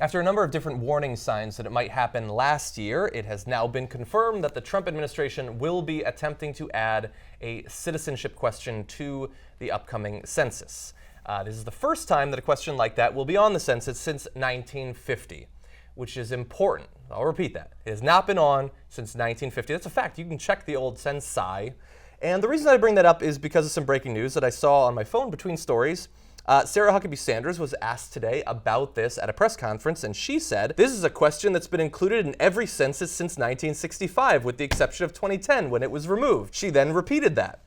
After a number of different warning signs that it might happen last year, it has now been confirmed that the Trump administration will be attempting to add a citizenship question to the upcoming census. This is the first time that a question like that will be on the census since 1950, which is important. I'll repeat that. It has not been on since 1950. That's a fact. You can check the old Censi. And the reason I bring that up is because of some breaking news that I saw on my phone between stories. Sarah Huckabee Sanders was asked today about this at a press conference, and she said, "This is a question that's been included in every census since 1965, with the exception of 2010 when it was removed." She then repeated that.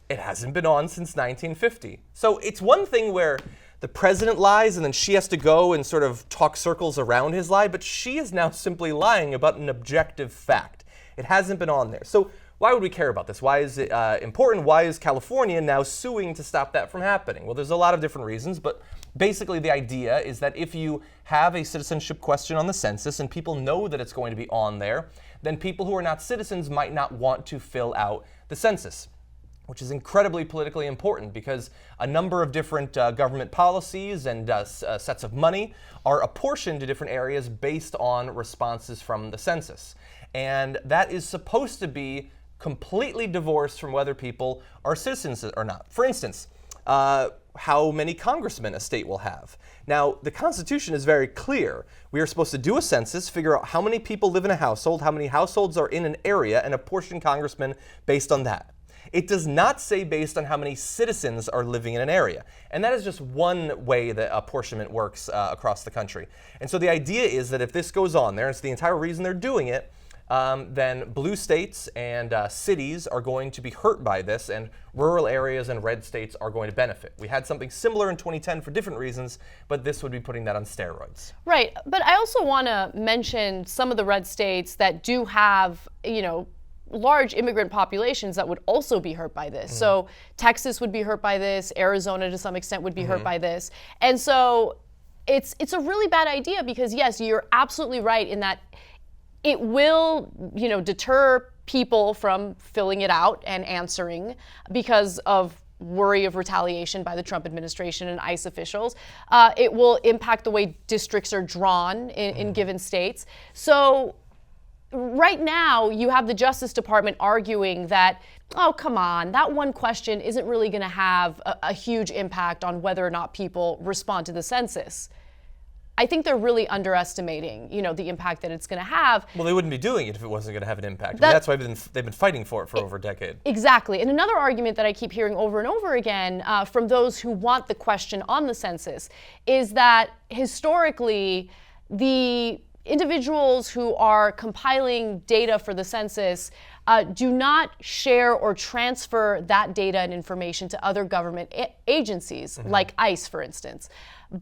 It hasn't been on since 1950. So it's one thing where the president lies and then she has to go and sort of talk circles around his lie, but she is now simply lying about an objective fact. It hasn't been on there. So why would we care about this? Why is it important? Why is California now suing to stop that from happening? Well, there's a lot of different reasons, but basically the idea is that if you have a citizenship question on the census and people know that it's going to be on there, then people who are not citizens might not want to fill out the census, which is incredibly politically important because a number of different government policies and sets of money are apportioned to different areas based on responses from the census. And that is supposed to be completely divorced from whether people are citizens or not. For instance, how many congressmen a state will have. Now, the Constitution is very clear. We are supposed to do a census, figure out how many people live in a household, how many households are in an area, and apportion congressmen based on that. It does not say based on how many citizens are living in an area. And that is just one way that apportionment works across the country. And so the idea is that if this goes on there, and it's the entire reason they're doing it, then blue states and cities are going to be hurt by this, and rural areas and red states are going to benefit. We had something similar in 2010 for different reasons, but this would be putting that on steroids. Right, but I also want to mention some of the red states that do have, large immigrant populations that would also be hurt by this. So Texas would be hurt by this, Arizona to some extent would be hurt by this. And so it's a really bad idea because yes, you're absolutely right in that it will, deter people from filling it out and answering because of worry of retaliation by the Trump administration and ICE officials. It will impact the way districts are drawn in given states. So right now, you have the Justice Department arguing that, oh, come on, that one question isn't really going to have a huge impact on whether or not people respond to the census. I think they're really underestimating, the impact that it's going to have. Well, they wouldn't be doing it if it wasn't going to have an impact. That's why they've been fighting for it for over a decade. Exactly. And another argument that I keep hearing over and over again from those who want the question on the census is that historically, the individuals who are compiling data for the census do not share or transfer that data and information to other government agencies, like ICE, for instance.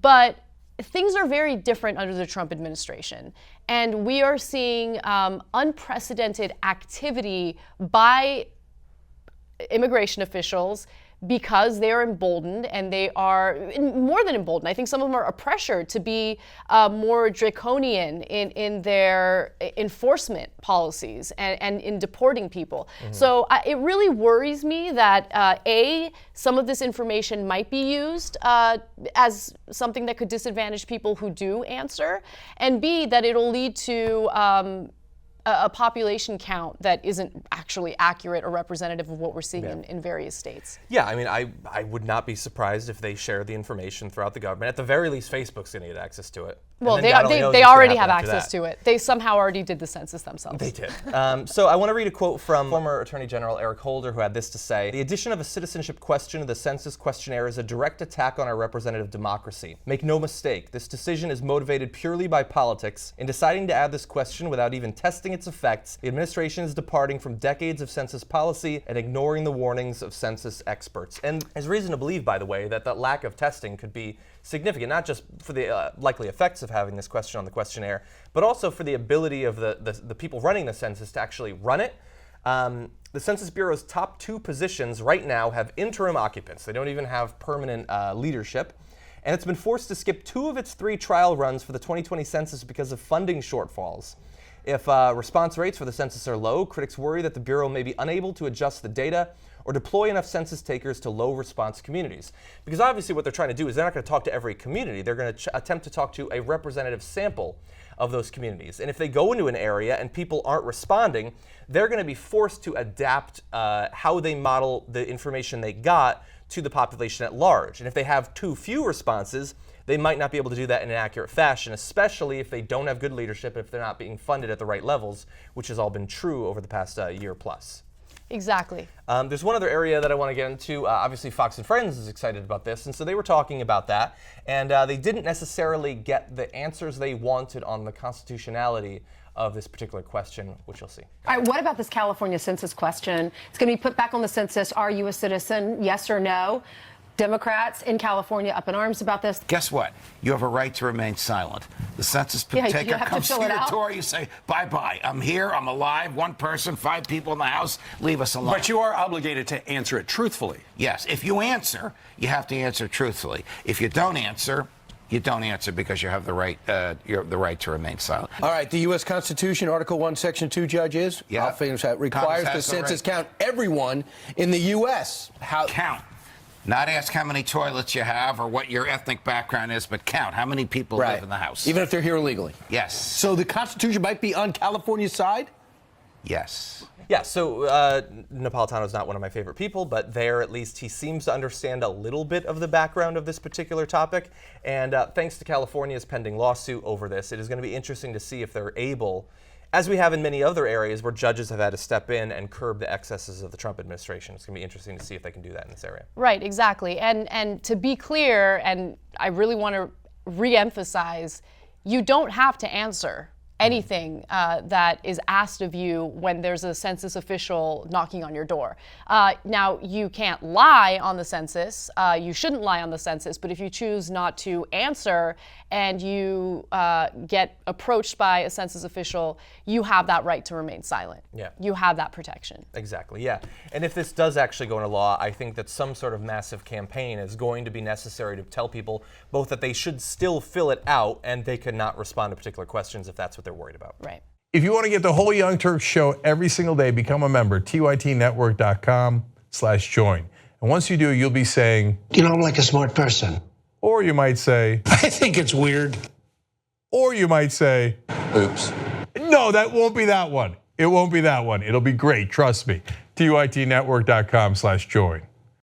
But things are very different under the Trump administration. And we are seeing unprecedented activity by immigration officials because they are emboldened, and they are more than emboldened. I think some of them are pressured to be more draconian in their enforcement policies and in deporting people. So it really worries me that some of this information might be used as something that could disadvantage people who do answer, and B, that it'll lead to a population count that isn't actually accurate or representative of what we're seeing in various states. Yeah, I mean, I would not be surprised if they share the information throughout the government. At the very least, Facebook's going to get access to it. Well, they already have access to it. They somehow already did the census themselves. They did. So I want to read a quote from former Attorney General Eric Holder, who had this to say: "The addition of a citizenship question to the census questionnaire is a direct attack on our representative democracy. Make no mistake, this decision is motivated purely by politics. In deciding to add this question without even testing its effects, the administration is departing from decades of census policy and ignoring the warnings of census experts." And there's reason to believe, by the way, that that lack of testing could be significant, not just for the likely effects of having this question on the questionnaire, but also for the ability of the people running the census to actually run it. The Census Bureau's top 2 positions right now have interim occupants. They don't even have permanent leadership. And it's been forced to skip 2 of its 3 trial runs for the 2020 census because of funding shortfalls. If response rates for the census are low, critics worry that the Bureau may be unable to adjust the data or deploy enough census takers to low response communities. Because obviously what they're trying to do is they're not going to talk to every community. They're going to attempt to talk to a representative sample of those communities. And if they go into an area and people aren't responding, they're going to be forced to adapt how they model the information they got to the population at large. And if they have too few responses, they might not be able to do that in an accurate fashion, especially if they don't have good leadership, if they're not being funded at the right levels, which has all been true over the past year plus. Exactly. There's one other area that I want to get into. Obviously, Fox and Friends is excited about this, and so they were talking about that, and they didn't necessarily get the answers they wanted on the constitutionality of this particular question, which you'll see. All right, what about this California census question? It's going to be put back on the census. Are you a citizen? Yes or no? Democrats in California up in arms about this. Guess what? You have a right to remain silent. The census taker comes to your door, you say, bye-bye. I'm here, I'm alive, one person, 5 people in the house, leave us alone. But you are obligated to answer it truthfully. Yes, if you answer, you have to answer truthfully. If you don't answer, you don't answer because you have the right, the right to remain silent. All right, the U.S. Constitution, Article 1, Section 2, judges, requires the census count everyone in the U.S. Count. Not ask how many toilets you have or what your ethnic background is, but count how many people live in the house. Even if they're here illegally. Yes. So the Constitution might be on California's side? Yes. Yeah, so Napolitano's not one of my favorite people, but there at least he seems to understand a little bit of the background of this particular topic. And thanks to California's pending lawsuit over this, it is going to be interesting to see if they're able, as we have in many other areas where judges have had to step in and curb the excesses of the Trump administration. It's going to be interesting to see if they can do that in this area. Right, exactly. And to be clear, and I really want to re-emphasize, you don't have to answer anything that is asked of you when there's a census official knocking on your door. Now, you can't lie on the census. You shouldn't lie on the census, but if you choose not to answer and you get approached by a census official, you have that right to remain silent. Yeah. You have that protection. Exactly, yeah. And if this does actually go into law, I think that some sort of massive campaign is going to be necessary to tell people both that they should still fill it out and they cannot respond to particular questions if that's what they're worried about. Right. If you want to get the whole Young Turks show every single day, become a member, tytnetwork.com/join. And once you do, you'll be saying, you know, I'm like a smart person. Or you might say, I think it's weird. Or you might say, Oops. No, that won't be that one. It won't be that one. It'll be great, trust me. tytnetwork.com/join.